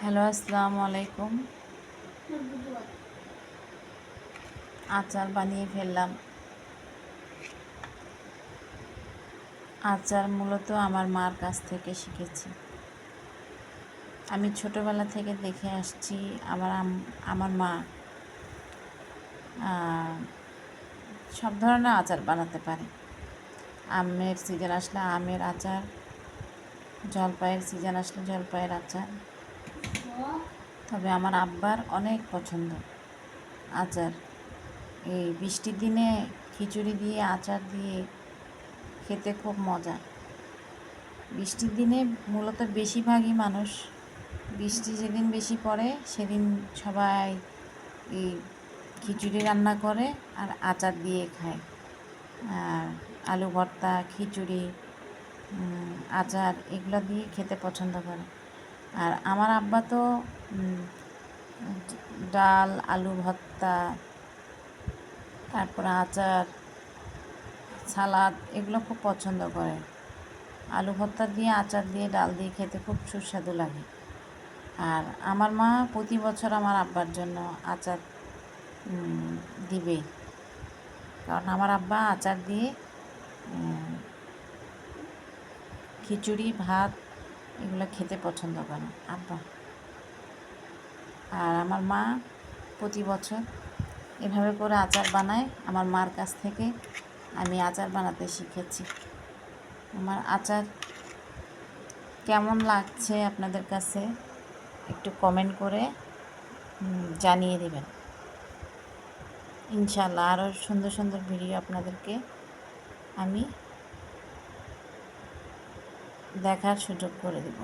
Hello, আসসালামু আলাইকুম। আচার বানিয়ে ফেললাম। আচার মূলত আমার মার কাছ থেকে শিখেছি। আমি ছোটোবেলা থেকে দেখে আসছি আমার মা সব ধরনের আচার বানাতে পারে। আমের সিজন আসলে আমের আচার, জলপাইয়ের সিজন আসলে জলপাইয়ের আচার। তবে আমার আব্বার অনেক পছন্দ আচার। এই বৃষ্টির দিনে খিচুড়ি দিয়ে আচার দিয়ে খেতে খুব মজা। বৃষ্টির দিনে মূলত বেশিরভাগই মানুষ, বৃষ্টি যেদিন বেশি পড়ে সেদিন সবাই এই খিচুড়ি রান্না করে আর আচার দিয়ে খায়। আর আলু ভর্তা, খিচুড়ি, আচার এগুলো দিয়ে খেতে পছন্দ করে। আর আমার আব্বা তো ডাল, আলু ভর্তা, তারপরে আচার, সালাদ এগুলো খুব পছন্দ করে। আলু ভর্তা দিয়ে, আচার দিয়ে, ডাল দিয়ে খেতে খুব সুস্বাদু লাগে। আর আমার মা প্রতি বছর আমার আব্বার জন্য আচার দিবে, কারণ আমার আব্বা আচার দিয়ে খিচুড়ি, ভাত এগুলো খেতে পছন্দ করে আব্বা। আর আমার মা প্রতি বছর এভাবে করে আচার বানায়। আমার মার কাছ থেকে আমি আচার বানাতে শিখেছি। আমার আচার কেমন লাগছে আপনাদের কাছে একটু কমেন্ট করে জানিয়ে দেবেন। ইনশাআল্লাহ আরও সুন্দর সুন্দর ভিডিও আপনাদেরকে আমি দেখার সুযোগ করে দেব।